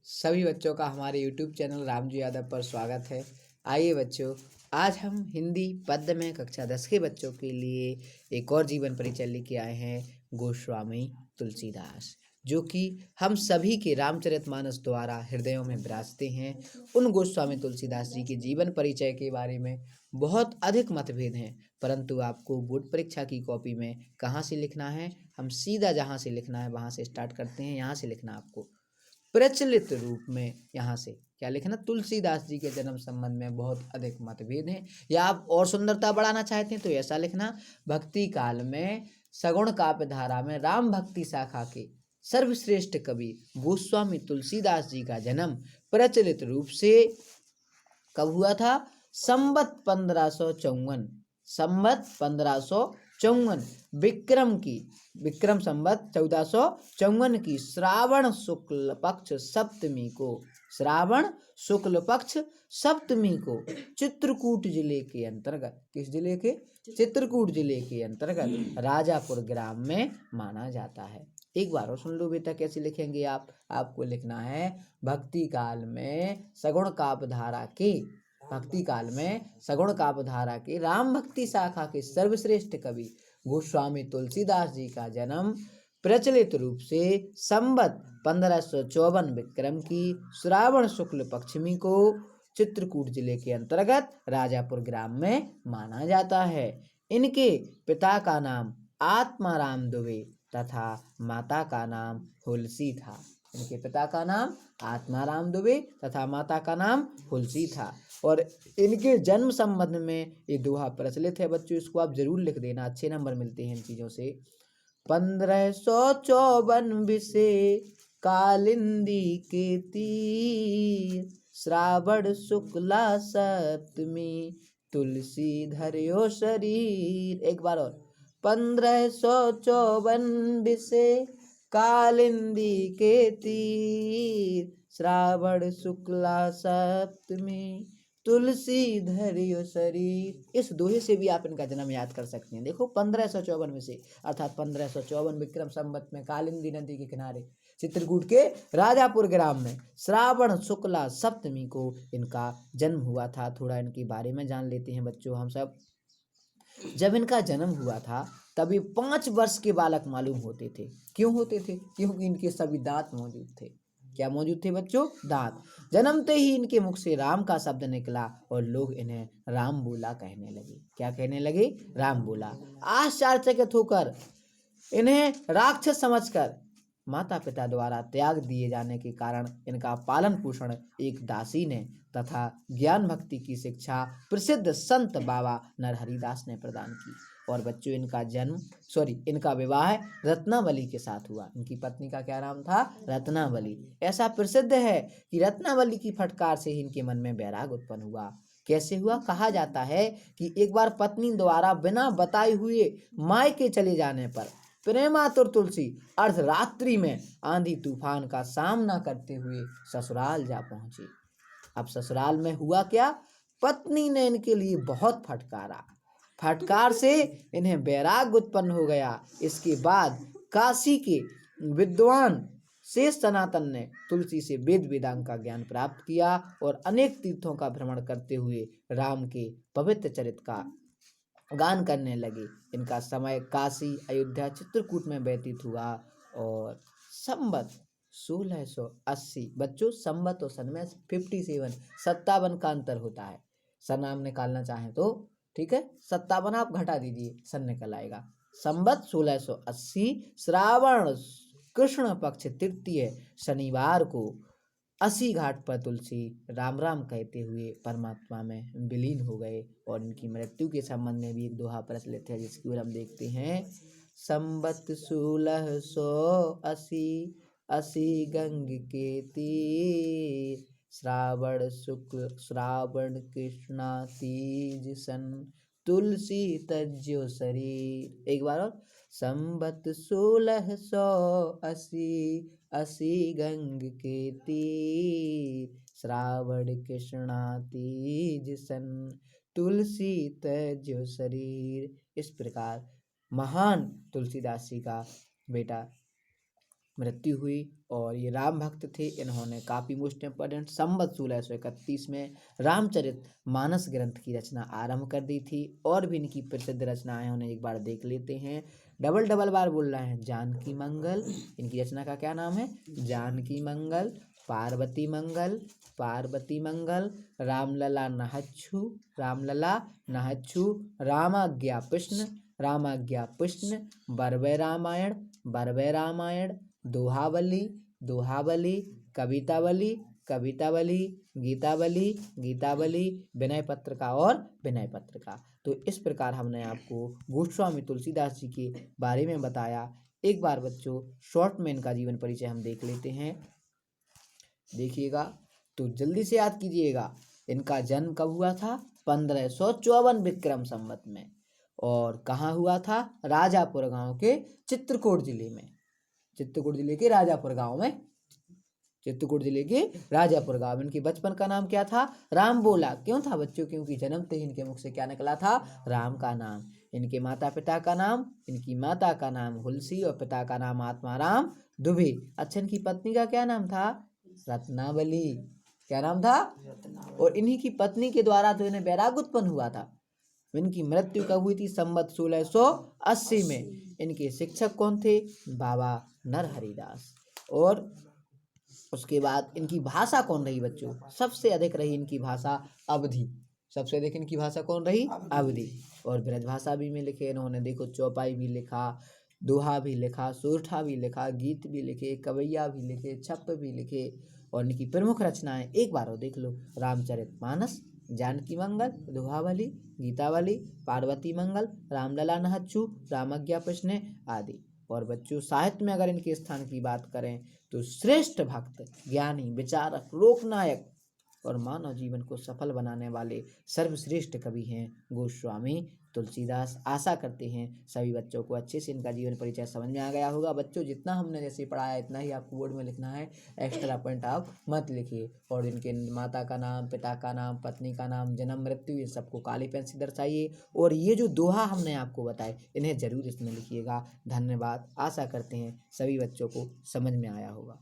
सभी बच्चों का हमारे YouTube चैनल रामजी यादव पर स्वागत है। आइए बच्चों, आज हम हिंदी पद्य में कक्षा 10 के बच्चों के लिए एक और जीवन परिचय लेके आए हैं गोस्वामी तुलसीदास, जो कि हम सभी के रामचरितमानस द्वारा हृदयों में विराजते हैं। उन गोस्वामी तुलसीदास जी के जीवन परिचय के बारे में बहुत अधिक मतभेद हैं, परंतु आपको बोर्ड परीक्षा की कॉपी में कहाँ से लिखना है, हम सीधा जहाँ से लिखना है वहाँ से स्टार्ट करते हैं। यहाँ से लिखना आपको प्रचलित रूप में, यहाँ से क्या लिखना, तुलसीदास जी के जन्म संबंध में बहुत अधिक मतभेद हैं। या आप और सुंदरता बढ़ाना चाहते हैं तो ऐसा लिखना, भक्ति काल में सगुण काव्य धारा में राम भक्ति शाखा के सर्वश्रेष्ठ कवि गोस्वामी तुलसीदास जी का जन्म प्रचलित रूप से कब हुआ था? संवत 1554, संवत 1554 विक्रम संवत 1454 की श्रावण शुक्ल पक्ष सप्तमी को, श्रावण शुक्ल पक्ष सप्तमी को चित्रकूट जिले के अंतर्गत, किस जिले के? चित्रकूट जिले के अंतर्गत राजापुर ग्राम में माना जाता है। एक बार और सुन लो बेटा, कैसे लिखेंगे आप? आपको लिखना है भक्ति काल में सगुण काव्य धारा के, भक्ति काल में सगुण काव्य धारा के राम भक्ति शाखा के सर्वश्रेष्ठ कवि गोस्वामी तुलसीदास जी का जन्म प्रचलित रूप से संवत 1554 विक्रम की श्रावण शुक्ल पक्षमी को चित्रकूट जिले के अंतर्गत राजापुर ग्राम में माना जाता है। इनके पिता का नाम आत्माराम दुबे तथा माता का नाम हुलसी था। इनके पिता का नाम आत्माराम दुबे तथा माता का नाम हुलसी था। और इनके जन्म संबंध में ये दोहा प्रचलित है बच्चों, इसको आप जरूर लिख देना, अच्छे नंबर मिलते हैं इन चीज़ों से। 1554 विषे कालिंदी के तीर, श्रावण शुक्ला सप्तमी तुलसी धर्यो शरीर। एक बार और, 1554 विषे कालिंदी के तीर, श्रावण शुक्ला सप्तमी तुलसी धर्यो शरीर। इस दोहे से भी आप इनका जन्म याद कर सकते हैं। देखो 1554 में से, अर्थात 1554 विक्रम संवत में कालिंदी नदी के किनारे चित्रकूट के राजापुर ग्राम में श्रावण शुक्ला सप्तमी को इनका जन्म हुआ था। थोड़ा इनके बारे में जान लेते हैं बच्चों हम सब। जब इनका जन्म हुआ था तभी 5 वर्ष के बालक मालूम होते थे। क्यों होते थे? क्योंकि इनके सभी दांत मौजूद थे। क्या मौजूद थे बच्चों? दांत। जन्मते ही इनके मुख से राम का शब्द निकला और लोग इन्हें राम बोला कहने लगे। क्या कहने लगे? राम बोला। आश्चर्यचकित होकर इन्हें राक्षस समझकर माता पिता द्वारा त्याग दिए जाने के कारण इनका पालन पोषण एक दासी ने तथा ज्ञान भक्ति की शिक्षा प्रसिद्ध संत बाबा नरहरिदास ने प्रदान की। और बच्चों इनका विवाह रत्नावली के साथ हुआ। इनकी पत्नी का क्या नाम था? रत्नावली। ऐसा प्रसिद्ध है कि रत्नावली की फटकार से ही इनके मन में वैराग उत्पन्न हुआ। कैसे हुआ? कहा जाता है कि एक बार पत्नी द्वारा बिना बताए हुए मायके चले जाने पर प्रेमातुर तुलसी अर्धरात्रि में आंधी तूफान का सामना करते हुए ससुराल जा पहुंची। अब ससुराल में हुआ क्या? पत्नी ने इनके लिए बहुत फटकारा, फटकार से इन्हें वैराग उत्पन्न हो गया। इसके बाद काशी के विद्वान शेष सनातन ने तुलसी से वेद वेदांग का ज्ञान प्राप्त किया और अनेक तीर्थों का भ्रमण करते हुए राम के पवित्र चरित का गान करने लगे। इनका समय काशी, अयोध्या, चित्रकूट में व्यतीत हुआ। और संवत 1680, बच्चों संवत और सन में 57 का अंतर होता है। सन आप निकालना चाहें तो ठीक है, 57 आप घटा दीजिए, सन निकल आएगा। संवत 1680 श्रावण कृष्ण पक्ष तृतीय शनिवार को 80 घाट पर तुलसी राम राम कहते हुए परमात्मा में विलीन हो गए। और इनकी मृत्यु के संबंध में भी एक दोहा प्रचलित है, जिसकी ओर हम देखते हैं। संवत 1680 80 गंग के तीर, श्रावण कृष्णा तीज सन तुलसी तज्यो शरीर। एक बार और, संवत 1680 80 गंग के तीर, श्रावण कृष्णा तीज सन तुलसी तज्यो शरीर। इस प्रकार महान तुलसीदास जी का बेटा मृत्यु हुई। और ये राम भक्त थे। इन्होंने काफ़ी मोस्ट इम्पोर्टेंट संवत 1631 में रामचरित मानस ग्रंथ की रचना आरंभ कर दी थी। और भी इनकी प्रसिद्ध रचनाएं उन्हें एक बार देख लेते हैं। डबल बार बोल रहे हैं, जानकी मंगल। इनकी रचना का क्या नाम है? जानकी मंगल। पार्वती मंगल, पार्वती मंगल। रामलला नहच्छु, रामलला नहच्छु। रामाज्ञा कृष्ण, रामाज्ञा कृष्ण। बरवे रामायण, बरवे रामायण। दोहावली, दोहावली। कवितावली, कवितावली। गीतावली, गीतावली। विनय पत्रिका और विनय पत्रिका। तो इस प्रकार हमने आपको गोस्वामी तुलसीदास जी के बारे में बताया। एक बार बच्चों शॉर्ट में इनका जीवन परिचय हम देख लेते हैं। देखिएगा तो जल्दी से याद कीजिएगा। इनका जन्म कब हुआ था? 1554 विक्रम संवत में। और कहाँ हुआ था? राजापुर गांव के चित्रकूट जिले में। चित्रकूट जिले के राजापुर गांव में, चित्रकूट जिले के राजापुर गांव में। इनके बचपन का नाम क्या था? राम बोला। क्यों था बच्चों? क्योंकि जन्मते ही इनके मुख से क्या निकला था? राम का नाम। इनके माता पिता का नाम, इनकी माता का नाम हुलसी और पिता का नाम आत्माराम दुबे। अच्छा, इनकी पत्नी का क्या नाम था? रत्नावली। क्या नाम था? और इन्हीं की पत्नी के द्वारा तो इन्हें वैराग उत्पन्न हुआ था। इनकी मृत्यु कब हुई थी? संवत 1680 में। इनके शिक्षक कौन थे? बाबा नरहरिदास। और उसके बाद इनकी भाषा कौन रही बच्चों? सबसे अधिक रही इनकी भाषा अवधी। सबसे अधिक इनकी भाषा कौन रही? अवधी। और ब्रज भाषा भी में लिखे इन्होंने। देखो, चौपाई भी लिखा, दोहा भी लिखा, सोरठा भी लिखा, गीत भी लिखे, कवैया भी लिखे, छप्प भी लिखे। और इनकी प्रमुख रचनाएं एक बार और देख लो। रामचरित मानस, जानकी मंगल, दोहावली, गीतावली, पार्वती मंगल, रामलला नहच्छु, रामज्ञा प्रश्न आदि। और बच्चों साहित्य में अगर इनके स्थान की बात करें तो श्रेष्ठ भक्त, ज्ञानी, विचारक, लोकनायक और मानव जीवन को सफल बनाने वाले सर्वश्रेष्ठ कवि हैं गोस्वामी तुलसीदास। आशा करते हैं सभी बच्चों को अच्छे से इनका जीवन परिचय समझ में आ गया होगा। बच्चों जितना हमने जैसे पढ़ाया इतना ही आपको बोर्ड में लिखना है, एक्स्ट्रा पॉइंट आप मत लिखिए। और इनके माता का नाम, पिता का नाम, पत्नी का नाम, जन्म, मृत्यु, ये सबको काली पेन से दर्शाइए। और ये जो दोहा हमने आपको बताए इन्हें जरूर इसमें लिखिएगा। धन्यवाद। आशा करते हैं सभी बच्चों को समझ में आया होगा।